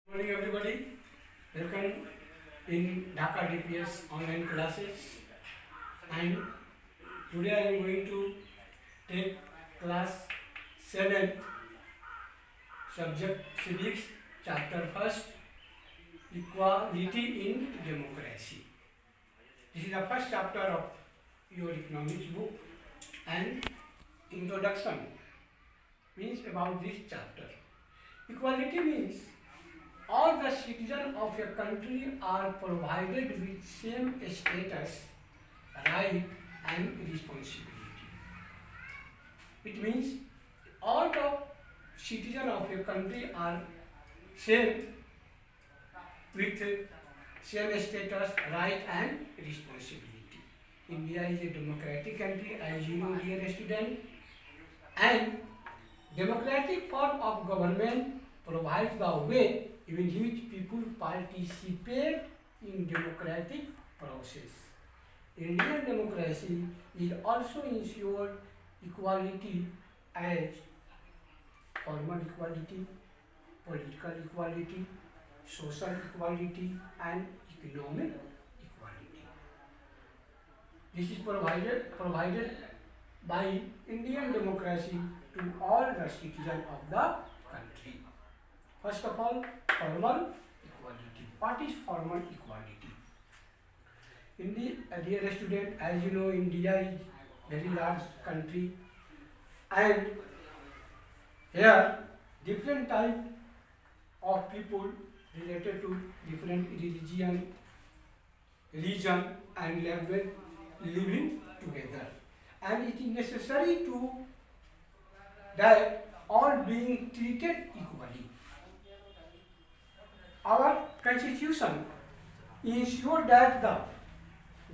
Morning everybody, welcome in Dhaka DPS online classes, and today I am going to take class 7 subject civics chapter 1st, equality in democracy. This is the first chapter of your economics book, and introduction means about this chapter. Equality means all the citizens of a country are provided with same status, right and responsibility. It means all the citizens of a country are same with same status, right and responsibility. India is a democratic country, as you know, dear student, and democratic form of government provides the way in which people participate in democratic process. Indian democracy is also ensured equality as formal equality, political equality, social equality and economic equality. This is provided by Indian democracy to all the citizens of the country. First of all, formal equality. What is formal equality? Dear student, as you know, India is very large country, and here different type of people related to different region and language living together, and it is necessary to that all being treated equally. Our constitution ensures that the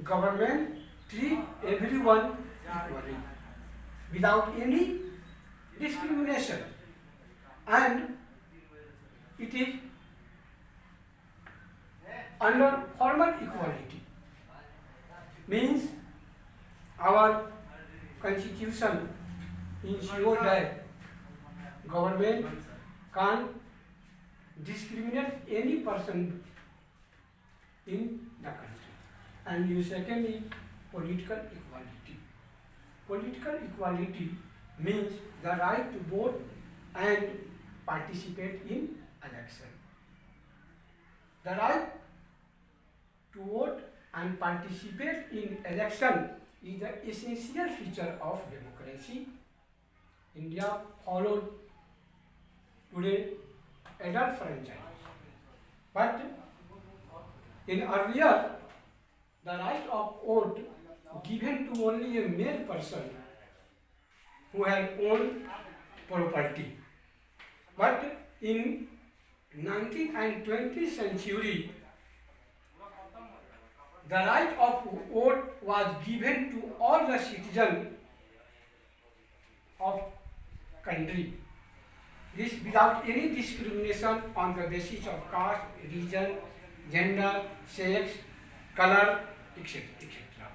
government treat everyone equally without any discrimination, and it is under formal equality. Means our constitution ensures that government can't discriminate any person in the country. And you second is political equality. Political equality means the right to vote and participate in election. The right to vote and participate in election is the essential feature of democracy. India followed today adult franchise, but in earlier the right of vote given to only a male person who had owned property. But in 19th and 20th century, the right of vote was given to all the citizens of country. This without any discrimination on the basis of caste, religion, gender, sex, color, etc. etc.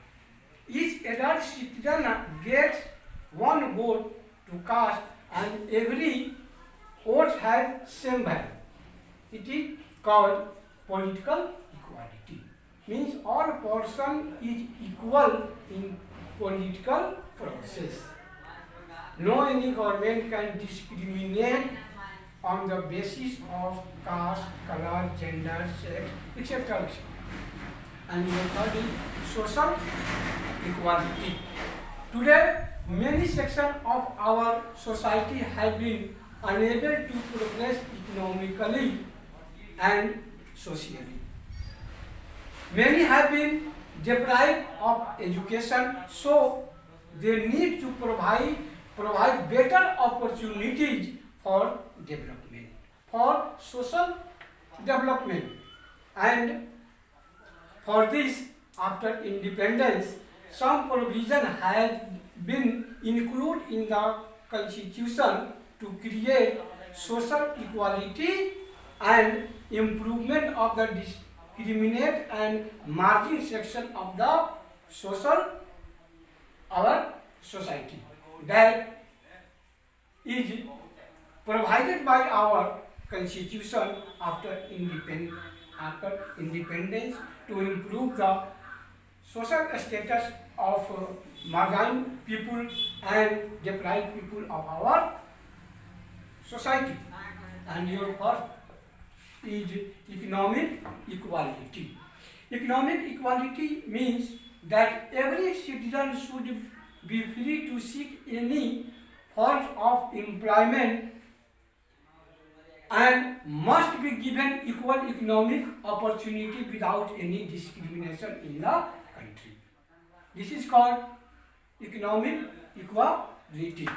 Each adult citizen gets one vote to cast, and every vote has same value. It is called political equality. Means all person is equal in political process. No any government can discriminate on the basis of caste, color, gender, sex, etc. And the third is social equality. Today, many sections of our society have been unable to progress economically and socially. Many have been deprived of education, so they need to provide better opportunities for development, for social development. And for this, after independence, some provision has been included in the constitution to create social equality and improvement of the discriminate and margin section of the our society. That is provided by our constitution after independence to improve the social status of marginal people and deprived people of our society. And your first is economic equality. Economic equality means that every citizen should be free to seek any forms of employment and must be given equal economic opportunity without any discrimination in the country. This is called economic equality.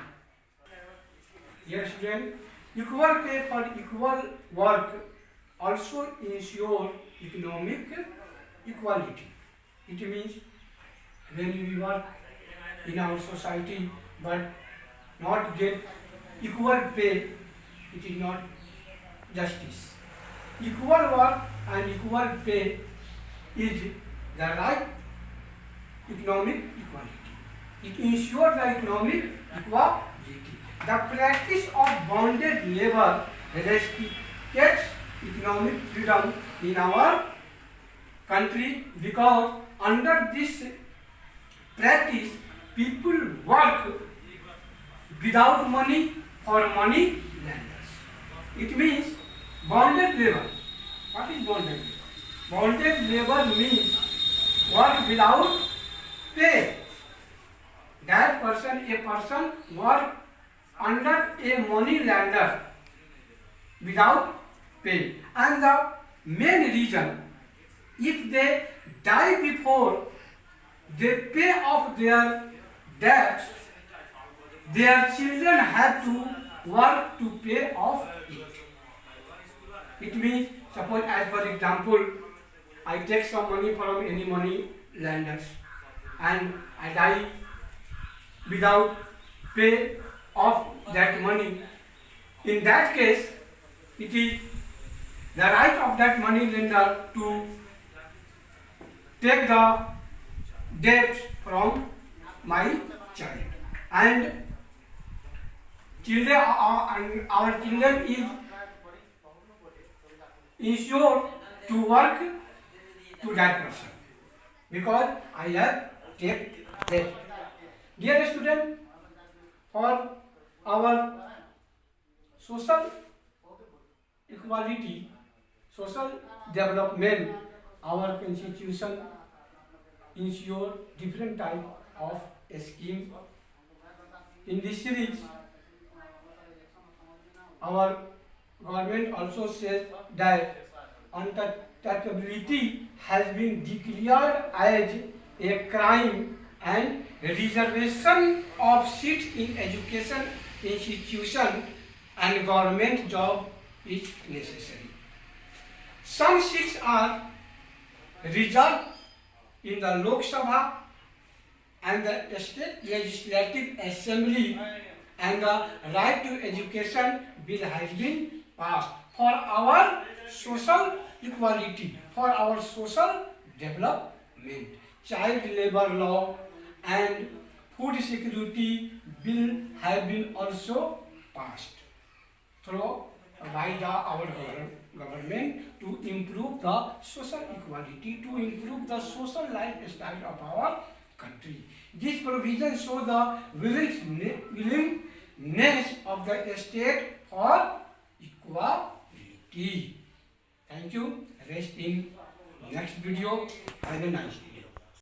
Yes, student, equal pay for equal work also ensure economic equality. It means when we work in our society but not get equal pay, it is not justice. Equal work and equal pay is the right economic equality. It ensures the economic equality. The practice of bonded labor restricts economic freedom in our country because under this practice people work without money for money lenders. It means bonded labor. What is bonded labor? Bonded labor means work without pay. That person, a person work under a money lender without pay. And the main reason, if they die before they pay off their debts, their children have to work to pay off it. It means, suppose as for example, I take some money from any money lenders and I die without pay off that money. In that case, it is the right of that money lender to take the debt from my child. And children, our children is insured to work to that person because I have taken debt. Dear student, for our social equality, social development, our constitution ensure different type of scheme. In this series, our government also says that untouchability has been declared as a crime and reservation of seats in education institution and government job is necessary. Some seats are reserved in the Lok Sabha and the State Legislative Assembly, and the Right to Education Bill has been passed for our social equality, for our social development. Child labor law and food security bill have been also passed through by our government to improve the social equality, to improve the social lifestyle of our country. This provision shows the willingness of the state for equality. Thank you. Rest in next video. Have a nice day.